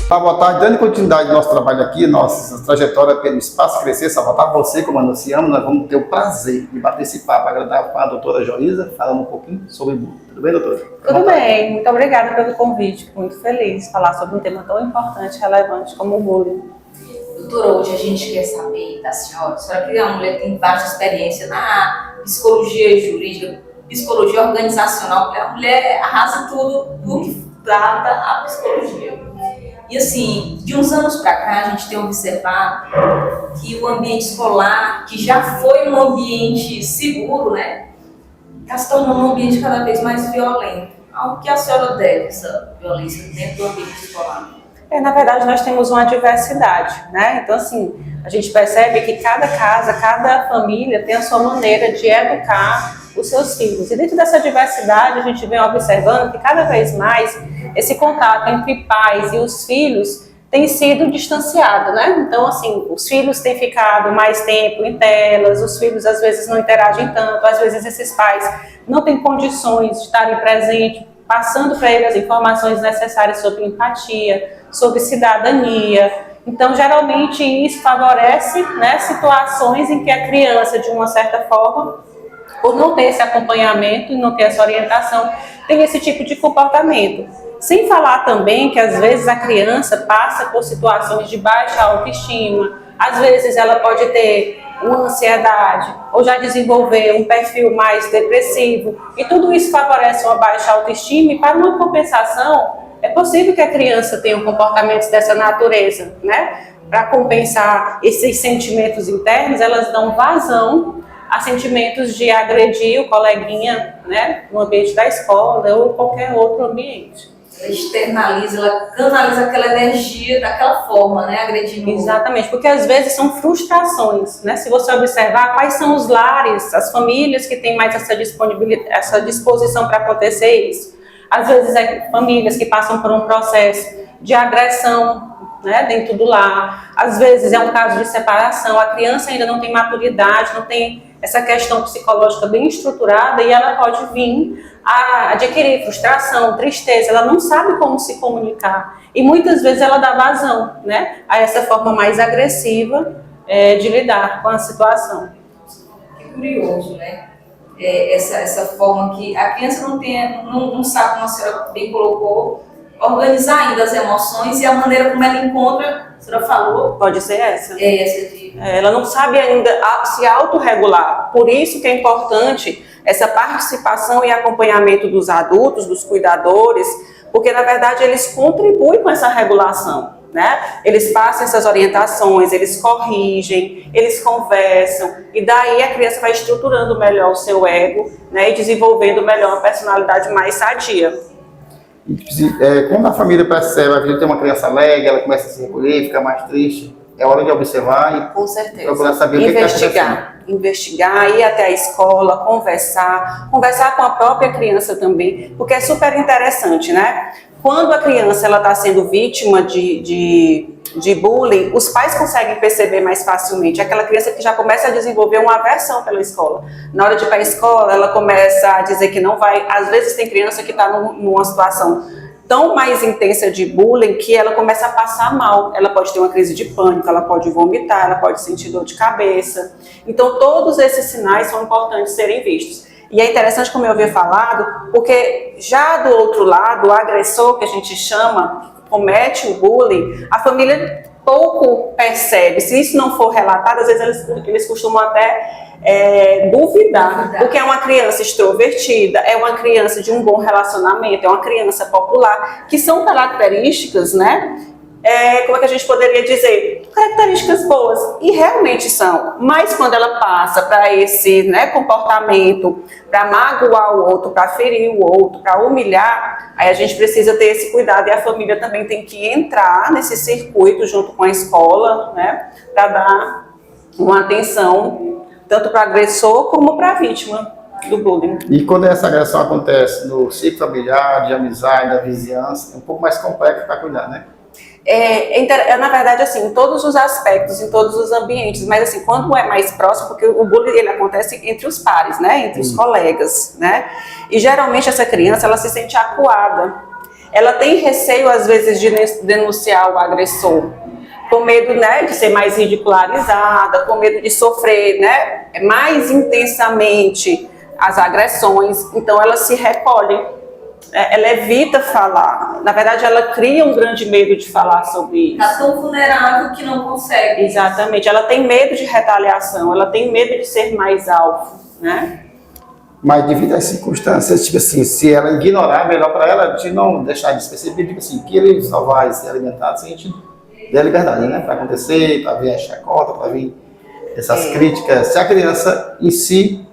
Boa tarde, dando continuidade ao nosso trabalho aqui, nossa trajetória pelo Espaço Crescer Salvatore, você, como anunciamos, nós vamos ter o prazer de participar para agradar com a doutora Joísa, falando um pouquinho sobre bullying. Tudo bem, doutora? Tudo bem, muito obrigada pelo convite, fico muito feliz de falar sobre um tema tão importante e relevante como o bullying. Doutora, hoje a gente quer saber da senhora, a senhora que é uma mulher que tem vasta experiência na psicologia jurídica, psicologia organizacional, a mulher arrasa tudo do que trata a psicologia. E assim, de uns anos para cá, a gente tem observado que o ambiente escolar, que já foi um ambiente seguro, né, está se tornando um ambiente cada vez mais violento. Ao que a senhora deve essa violência dentro do ambiente escolar? Na verdade, nós temos uma diversidade, né? Então, assim, a gente percebe que cada casa, cada família tem a sua maneira de educar os seus filhos. E dentro dessa diversidade, a gente vem observando que cada vez mais esse contato entre pais e os filhos tem sido distanciado, né? Então, assim, os filhos têm ficado mais tempo em telas, os filhos às vezes não interagem tanto, às vezes esses pais não têm condições de estarem presentes, passando para eles as informações necessárias sobre empatia, sobre cidadania. Então, geralmente, isso favorece, né, situações em que a criança, de uma certa forma, por não ter esse acompanhamento e não ter essa orientação, tem esse tipo de comportamento. Sem falar também que, às vezes, a criança passa por situações de baixa autoestima, às vezes ela pode ter uma ansiedade ou já desenvolver um perfil mais depressivo, e tudo isso favorece uma baixa autoestima, e para uma compensação, é possível que a criança tenha comportamentos dessa natureza, né? Para compensar esses sentimentos internos, elas dão vazão a sentimentos de agredir o coleguinha, né? No ambiente da escola ou qualquer outro ambiente. Ela externaliza, ela canaliza aquela energia daquela forma, né? Agredindo. Exatamente, porque às vezes são frustrações, né? Se você observar quais são os lares, as famílias que têm mais essa disponibilidade, essa disposição para acontecer isso. Às vezes é famílias que passam por um processo de agressão, né, dentro do lar. Às vezes é um caso de separação, a criança ainda não tem maturidade, não tem essa questão psicológica bem estruturada, e ela pode vir a adquirir frustração, tristeza, ela não sabe como se comunicar. E muitas vezes ela dá vazão, né, a essa forma mais agressiva de lidar com a situação. Que curioso, né? Essa forma que a criança não sabe, como a senhora bem colocou, organizar ainda as emoções, e a maneira como ela encontra, a senhora falou. Pode ser essa. Essa ela não sabe ainda se autorregular. Por isso que é importante essa participação e acompanhamento dos adultos, dos cuidadores, porque na verdade eles contribuem com essa regulação, né? Eles passam essas orientações, eles corrigem, eles conversam, e daí a criança vai estruturando melhor o seu ego, né, e desenvolvendo melhor uma personalidade mais sadia. Quando a família percebe que tem uma criança alegre, ela começa a se recolher, fica mais triste, é hora de observar e com certeza procurar saber investigar, ir até a escola, conversar com a própria criança também, porque é super interessante, né? Quando a criança está sendo vítima de bullying, os pais conseguem perceber mais facilmente. Aquela criança que já começa a desenvolver uma aversão pela escola. Na hora de ir para a escola, ela começa a dizer que não vai. Às vezes tem criança que está numa situação tão mais intensa de bullying que ela começa a passar mal. Ela pode ter uma crise de pânico, ela pode vomitar, ela pode sentir dor de cabeça. Então todos esses sinais são importantes serem vistos. E é interessante, como eu havia falado, porque já do outro lado, o agressor, que a gente chama, que comete o bullying, a família pouco percebe. Se isso não for relatado, às vezes eles costumam até duvidar, porque é uma criança extrovertida, é uma criança de um bom relacionamento, é uma criança popular, que são características, né? Como é que a gente poderia dizer? Características boas, e realmente são, mas quando ela passa para esse, né, comportamento, para magoar o outro, para ferir o outro, para humilhar, aí a gente precisa ter esse cuidado, e a família também tem que entrar nesse circuito junto com a escola, né, para dar uma atenção tanto para o agressor como para a vítima do bullying. E quando essa agressão acontece no ciclo familiar, de amizade, da vizinhança, é um pouco mais complexo para cuidar, né? Na verdade, assim, em todos os aspectos, em todos os ambientes, mas assim, quando é mais próximo, porque o bullying ele acontece entre os pares, né, entre os colegas, né, e geralmente essa criança, ela se sente acuada, ela tem receio, às vezes, de denunciar o agressor, com medo, né, de ser mais ridicularizada, com medo de sofrer, né, mais intensamente as agressões. Então, ela se recolhe, ela evita falar. Na verdade, ela cria um grande medo de falar sobre isso. Está tão vulnerável que não consegue. Exatamente. Ela tem medo de retaliação, ela tem medo de ser mais alvo, né? Mas devido às circunstâncias, tipo assim, se ela ignorar, melhor para ela de não deixar despercebido, tipo assim, que ele só vai ser alimentado se a gente der liberdade, né? Para acontecer, para vir a chacota, para vir essas críticas. Se a criança em si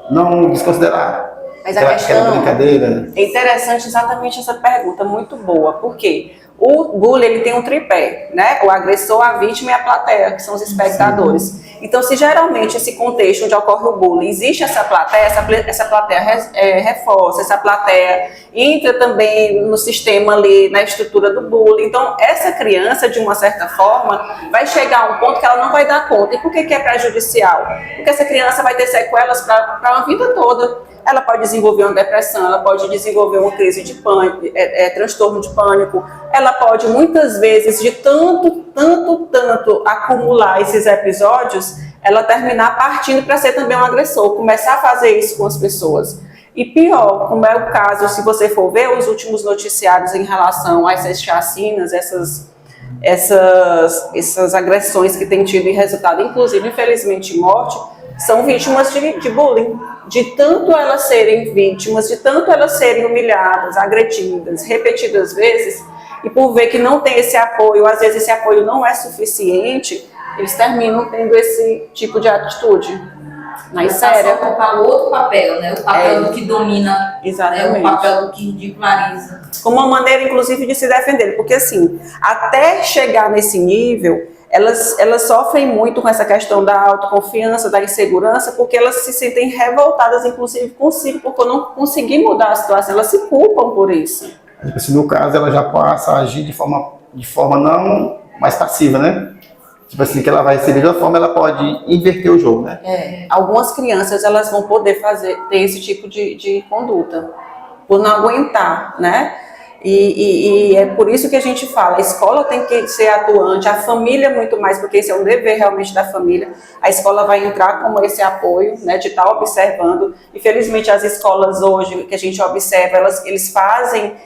não desconsiderar Mas a questão brincadeira. É interessante exatamente essa pergunta, muito boa, porque o bullying ele tem um tripé, né? O agressor, a vítima e a plateia, que são os espectadores. Sim. Então, se geralmente esse contexto onde ocorre o bullying, existe essa plateia reforça, essa plateia entra também no sistema ali, na estrutura do bullying. Então, essa criança, de uma certa forma, vai chegar a um ponto que ela não vai dar conta. E por que é prejudicial? Porque essa criança vai ter sequelas para uma vida toda. Ela pode desenvolver uma depressão, ela pode desenvolver uma crise de pânico, transtorno de pânico. Ela pode, muitas vezes, de tanto acumular esses episódios, ela terminar partindo para ser também um agressor, começar a fazer isso com as pessoas. E pior, como é o caso, se você for ver os últimos noticiários em relação a essas chacinas, essas agressões que têm tido resultado, inclusive, infelizmente, em morte, são vítimas de bullying. De tanto elas serem vítimas, de tanto elas serem humilhadas, agredidas, repetidas vezes, e por ver que não tem esse apoio, às vezes esse apoio não é suficiente, eles terminam tendo esse tipo de atitude. Mais séria. Ocupar outro papel, né? O papel do que domina, exatamente. Né? O papel do que ridiculariza. Como uma maneira, inclusive, de se defender, porque assim, até chegar nesse nível, elas sofrem muito com essa questão da autoconfiança, da insegurança, porque elas se sentem revoltadas, inclusive consigo, porque não conseguir mudar a situação, elas se culpam por isso. Assim, no caso, ela já passa a agir de forma não mais passiva, né? Tipo assim, que ela vai receber de uma forma, ela pode inverter o jogo, né? Algumas crianças, elas vão poder ter esse tipo de conduta, por não aguentar, né? E é por isso que a gente fala, a escola tem que ser atuante, a família muito mais, porque esse é um dever realmente da família. A escola vai entrar como esse apoio, né, de estar observando. Infelizmente, as escolas hoje, que a gente observa, eles fazem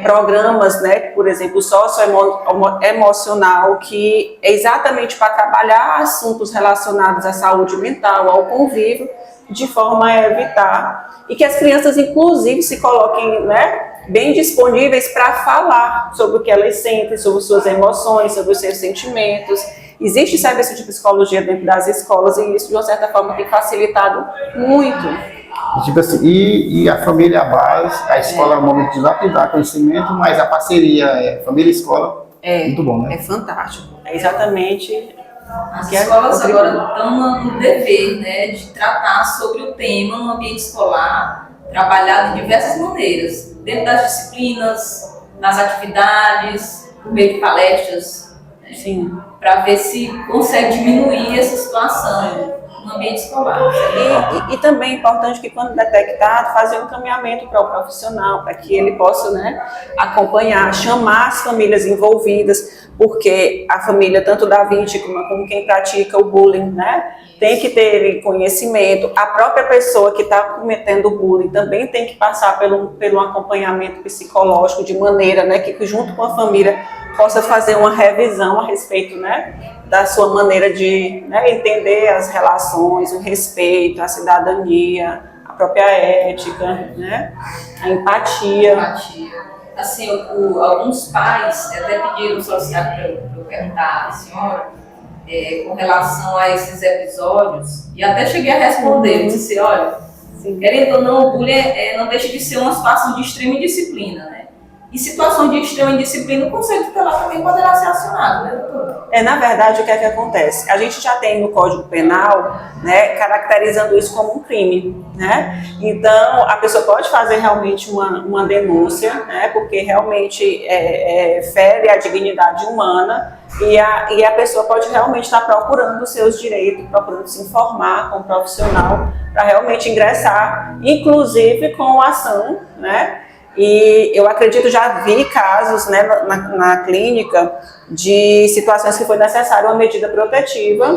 programas, né, por exemplo, socioemocional, que é exatamente para trabalhar assuntos relacionados à saúde mental, ao convívio, de forma a evitar. E que as crianças, inclusive, se coloquem, né, bem disponíveis para falar sobre o que elas sentem, sobre suas emoções, sobre os seus sentimentos. Existe serviço de psicologia dentro das escolas e isso, de uma certa forma, tem facilitado muito. Tipo assim, e a família, a base, a escola é um momento de lapidar conhecimento, mas a parceria família e escola é muito bom, né? É fantástico. É exatamente. As escolas agora estão no dever, né, de tratar sobre o tema no ambiente escolar, trabalhado de diversas maneiras, dentro das disciplinas, nas atividades, por meio de palestras, né, para ver se consegue diminuir essa situação no ambiente escolar. E também é importante que, quando detectado, fazer um encaminhamento para o profissional, para que ele possa, né, acompanhar, chamar as famílias envolvidas, porque a família, tanto da vítima como quem pratica o bullying, né, tem que ter conhecimento. A própria pessoa que está cometendo o bullying também tem que passar pelo acompanhamento psicológico, de maneira, né, que junto com a família possa fazer uma revisão a respeito, né, da sua maneira de, né, entender as relações, o respeito, a cidadania, a própria ética, né, a empatia. Assim, alguns pais até pediram solicitado para eu perguntar à senhora com relação a esses episódios, e até cheguei a responder, eu disse, olha, querendo ou não, o bullying não deixa de ser uma situação de extrema indisciplina, né? E situação de extrema indisciplina, o Conselho Tutelar também poderá ser acionado, né, doutora? Na verdade, o que é que acontece? A gente já tem no Código Penal, né, caracterizando isso como um crime, né? Então, a pessoa pode fazer realmente uma denúncia, né, porque realmente fere a dignidade humana, e a pessoa pode realmente estar procurando os seus direitos, procurando se informar com um profissional para realmente ingressar, inclusive com ação, né? E eu acredito, já vi casos, né, na clínica de situações que foi necessária uma medida protetiva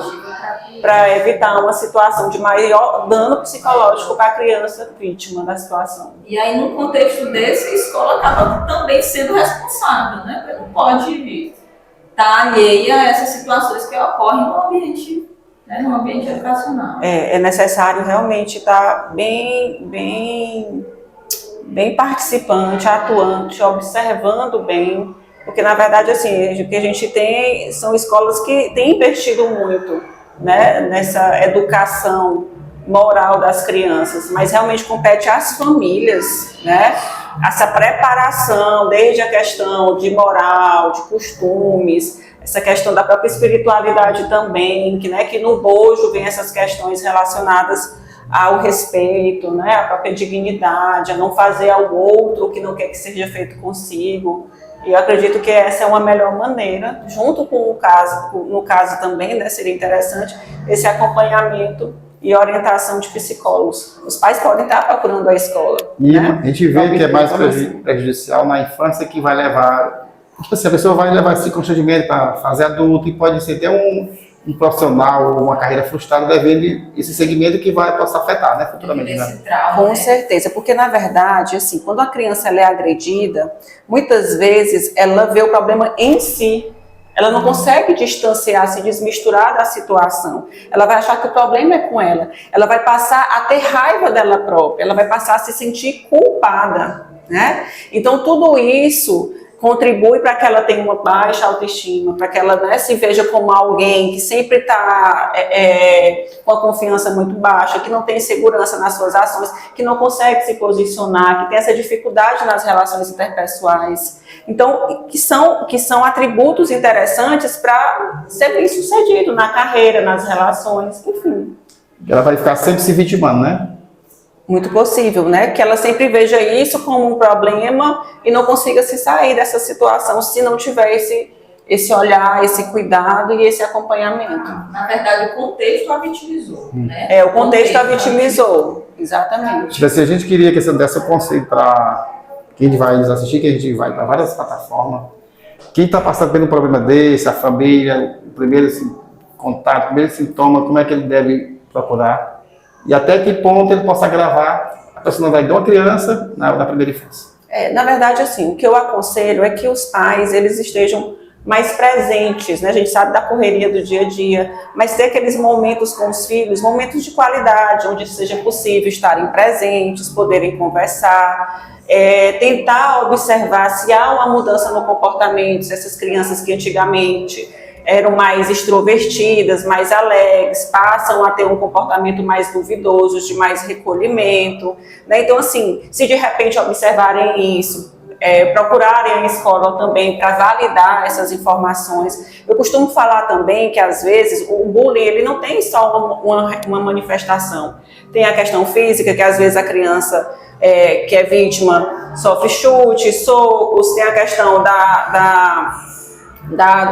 para evitar uma situação de maior dano psicológico para a criança vítima da situação. E aí, num contexto desse, a escola acaba também sendo responsável, né? Porque não pode estar alheia a essas situações que ocorrem no ambiente, né, no ambiente educacional. É necessário realmente estar bem participante, atuante, observando bem, porque na verdade assim, o que a gente tem são escolas que têm investido muito, né, nessa educação moral das crianças, mas realmente compete às famílias, né, essa preparação, desde a questão de moral, de costumes, essa questão da própria espiritualidade também, que no bojo vem essas questões relacionadas ao respeito, né, à própria dignidade, a não fazer ao outro o que não quer que seja feito consigo. E eu acredito que essa é uma melhor maneira, junto com no caso também, né, seria interessante esse acompanhamento e orientação de psicólogos. Os pais podem estar procurando a escola. E né? a gente vê que é mais prejudicial na infância, que vai levar, tipo assim, a pessoa vai levar esse constrangimento para fazer adulto e pode ser até um profissional, uma carreira frustrada devendo esse segmento que vai possa afetar, né, futuramente. Esse Né? trauma, Com né? certeza, porque na verdade, assim, quando a criança ela é agredida, muitas vezes ela vê o problema em si. Ela não consegue distanciar, se desmisturar da situação. Ela vai achar que o problema é com ela. Ela vai passar a ter raiva dela própria. Ela vai passar a se sentir culpada, né? Então tudo isso contribui para que ela tenha uma baixa autoestima, para que ela, né, se veja como alguém que sempre está com a confiança muito baixa, que não tem segurança nas suas ações, que não consegue se posicionar, que tem essa dificuldade nas relações interpessoais. Então, que são atributos interessantes para ser bem sucedido na carreira, nas relações, enfim. Ela vai ficar sempre se vitimando, né? Muito possível, né? Que ela sempre veja isso como um problema e não consiga se sair dessa situação se não tiver esse olhar, esse cuidado e esse acompanhamento. Na verdade, o contexto a vitimizou, né? O contexto a vitimizou, exatamente. Tipo assim, a gente queria que você desse o conselho para quem vai nos assistir, que a gente vai para várias plataformas. Quem está passando pelo um problema desse, a família, o primeiro contato, o primeiro sintoma, como é que ele deve procurar? E até que ponto ele possa gravar a personalidade de uma criança na primeira infância. Na verdade, assim, o que eu aconselho é que os pais, eles estejam mais presentes, né? A gente sabe da correria do dia a dia, mas ter aqueles momentos com os filhos, momentos de qualidade, onde seja possível estarem presentes, poderem conversar, tentar observar se há uma mudança no comportamento, se essas crianças que antigamente eram mais extrovertidas, mais alegres, passam a ter um comportamento mais duvidoso, de mais recolhimento, né? Então, assim, se de repente observarem isso, procurarem a escola também para validar essas informações. Eu costumo falar também que, às vezes, o bullying ele não tem só uma manifestação. Tem a questão física, que às vezes a criança que é vítima sofre chutes, socos, tem a questão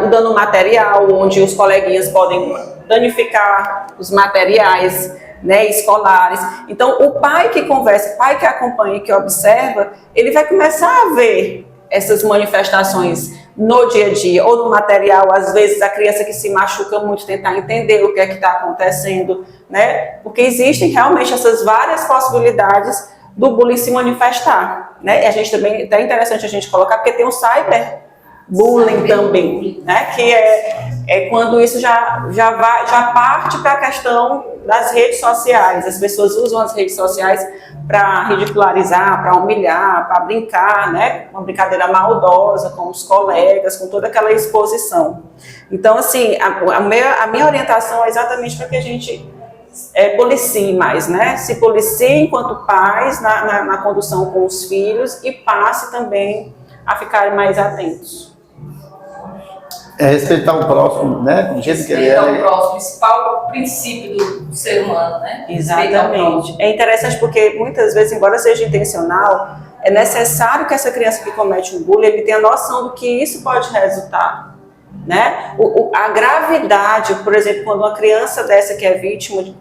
do dano material, onde os coleguinhas podem danificar os materiais, né, escolares. Então, o pai que conversa, o pai que acompanha, que observa, ele vai começar a ver essas manifestações no dia a dia, ou no material. Às vezes a criança que se machuca muito, tentar entender o que é que está acontecendo, né, porque existem realmente essas várias possibilidades do bullying se manifestar, né, e a gente também, até interessante a gente colocar, porque tem o cyberbullying também, né, que é quando isso já parte para a questão das redes sociais. As pessoas usam as redes sociais para ridicularizar, para humilhar, para brincar, né, uma brincadeira maldosa com os colegas, com toda aquela exposição. Então, assim, a minha orientação é exatamente para que a gente policie mais, né, se policie enquanto pais na condução com os filhos e passe também a ficarem mais atentos. Respeitar o próximo, né? Do jeito que ele é. Respeitar o próximo, principal princípio do ser humano, né? Exatamente. É interessante porque muitas vezes, embora seja intencional, é necessário que essa criança que comete um bullying, ele tenha noção do que isso pode resultar, né? A gravidade, por exemplo, quando uma criança dessa que é vítima,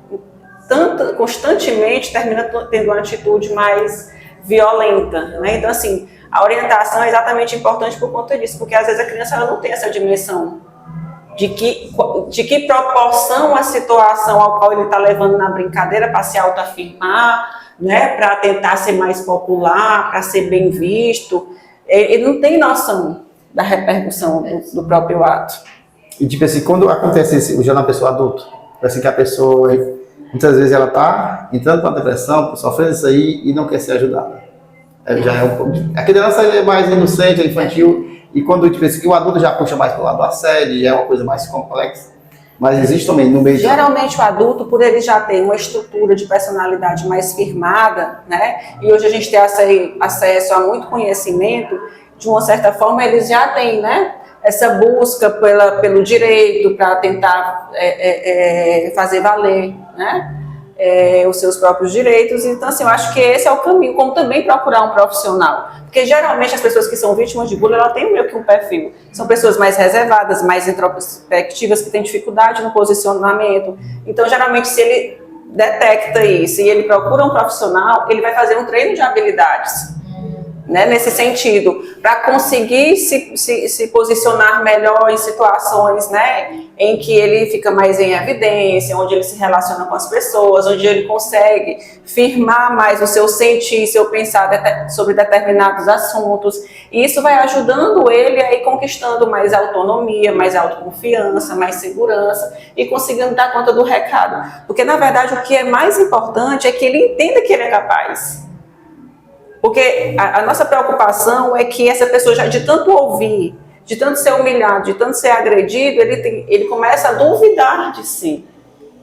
constantemente termina tendo uma atitude mais violenta, né? Então, assim, a orientação é exatamente importante por conta disso, porque às vezes a criança ela não tem essa dimensão de que proporção a situação ao qual ele está levando na brincadeira para se autoafirmar, né? Para tentar ser mais popular, para ser bem visto. Ele não tem noção da repercussão do próprio ato. E tipo assim, quando acontece isso, já na pessoa adulta, assim que a pessoa, muitas vezes ela tá entrando com a depressão, sofrendo isso aí e não quer ser ajudada. Já é um pouco. A criança é mais inocente, é infantil, e quando tipo assim, o adulto já puxa mais para o lado do assédio, já é uma coisa mais complexa. Mas existe também no meio. Geralmente o adulto, por ele já ter uma estrutura de personalidade mais firmada, né? E hoje a gente tem acesso a muito conhecimento, de uma certa forma eles já têm, né? Essa busca pelo direito para tentar fazer valer, né? Os seus próprios direitos. Então, assim, eu acho que esse é o caminho, como também procurar um profissional. Porque, geralmente, as pessoas que são vítimas de bullying, elas têm meio que um perfil. São pessoas mais reservadas, mais introspectivas, que têm dificuldade no posicionamento. Então, geralmente, se ele detecta isso e ele procura um profissional, ele vai fazer um treino de habilidades, né, nesse sentido, para conseguir se posicionar melhor em situações, né, em que ele fica mais em evidência, onde ele se relaciona com as pessoas, onde ele consegue firmar mais o seu sentir, seu pensar sobre determinados assuntos. E isso vai ajudando ele a ir conquistando mais autonomia, mais autoconfiança, mais segurança e conseguindo dar conta do recado. Porque, na verdade, o que é mais importante é que ele entenda que ele é capaz. Porque a nossa preocupação é que essa pessoa, já de tanto ouvir, de tanto ser humilhado, de tanto ser agredido, ele começa a duvidar de si.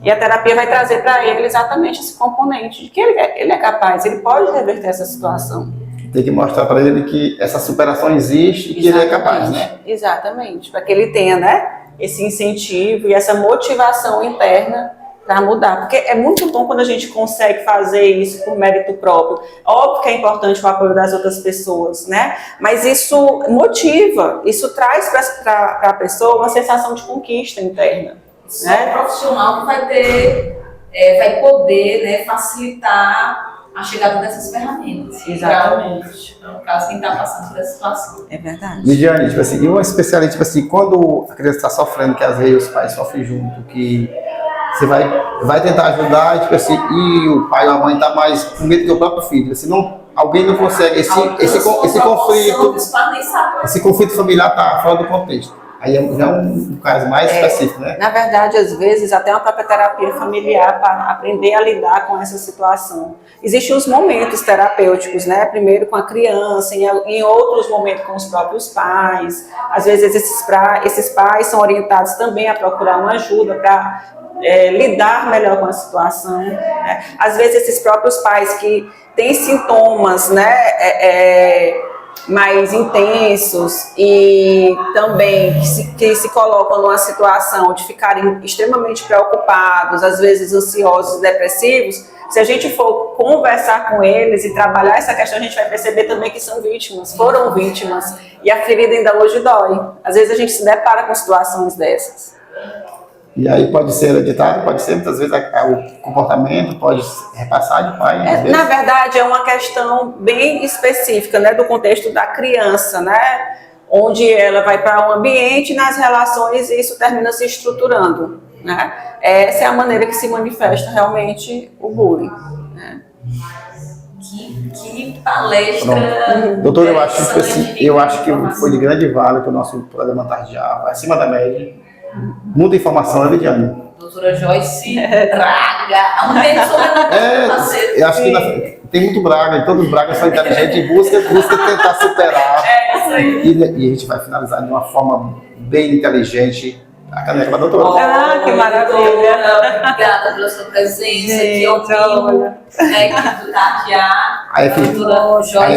E a terapia vai trazer para ele exatamente esse componente, de que ele é capaz, ele pode reverter essa situação. Tem que mostrar para ele que essa superação existe e que ele é capaz, né? Exatamente, para que ele tenha, né, esse incentivo e essa motivação interna para mudar, porque é muito bom quando a gente consegue fazer isso por mérito próprio. Óbvio que é importante o apoio das outras pessoas, né? Mas isso motiva, isso traz para a pessoa uma sensação de conquista interna. Só o profissional que vai ter, vai poder, né, facilitar a chegada dessas ferramentas. Exatamente. No caso, quem está passando por essa situação. É verdade. Lidiane, tipo assim, e uma especialidade, tipo assim, quando a criança está sofrendo, que às vezes os pais sofrem junto, que você vai tentar ajudar, tipo assim, e o pai ou a mãe está mais com medo que o próprio filho. Senão, alguém não consegue, esse conflito familiar está fora do contexto. Aí já é um caso mais específico, né? Na verdade, às vezes, até uma própria terapia familiar para aprender a lidar com essa situação. Existem os momentos terapêuticos, né? Primeiro com a criança, em outros momentos com os próprios pais. Às vezes, esses pais são orientados também a procurar uma ajuda para lidar melhor com a situação, né? Às vezes esses próprios pais que têm sintomas, né, mais intensos e também que se colocam numa situação de ficarem extremamente preocupados, às vezes ansiosos, depressivos, se a gente for conversar com eles e trabalhar essa questão, a gente vai perceber também que são vítimas, foram vítimas, e a ferida ainda hoje dói. Às vezes a gente se depara com situações dessas. E aí pode ser hereditado, pode ser muitas vezes o comportamento, pode repassar de pai. Na verdade, é uma questão bem específica, né, do contexto da criança, né, onde ela vai para um ambiente nas relações e isso termina se estruturando, né. Essa é a maneira que se manifesta realmente o bullying, né. Que palestra! Doutor, eu acho que foi de grande vale para o nosso programa Tardial, acima da média. Muita informação, né, Lidiane? Doutora Joyce Braga, aumenta sobre eu acho que tem muito Braga, e todos os Bragas são inteligentes e busca tentar superar. Isso aí. E a gente vai finalizar de uma forma bem inteligente a caneca da doutora. Que maravilha! Obrigada pela sua presença aqui ao vivo, aqui do Tardiar. A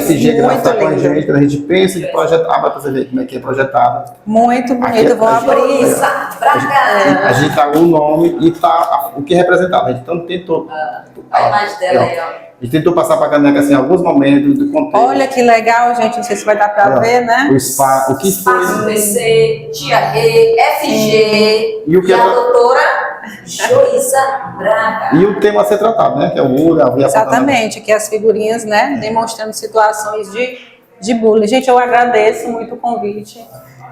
FG grava com a gente, quando a gente pensa de projetar, para você ver como é que é projetado. Muito bonito, vou abrir. A gente tá o nome e tá o que é representado. A gente então tentou. A imagem dela aí, ó. A gente tentou passar para a caneca assim, alguns momentos do contexto. Olha que legal, gente. Não sei se vai dar para ver, né? O que foi. Espaço PC, Tia Rê, FG E o que a doutora Joísa Braga. E o tema a ser tratado, né? Que é o bullying, a via Exatamente, que as figurinhas, né, demonstrando situações de bullying. Gente, eu agradeço muito o convite.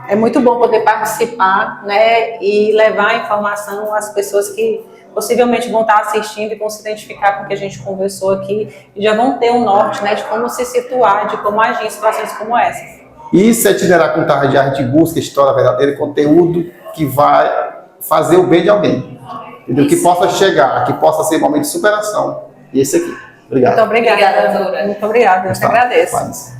É muito bom poder participar, né, e levar a informação às pessoas que possivelmente vão estar assistindo e vão se identificar com o que a gente conversou aqui e já vão ter um norte, né, de como se situar, de como agir em situações como essas. E se itinerar com tarde de arte busca história verdadeira e conteúdo que vai fazer o bem de alguém. Entendeu? Que possa chegar, que possa ser um momento de superação. E esse aqui. Obrigado. Muito obrigada. Obrigada, doutora. Muito obrigada, eu te agradeço. Paz.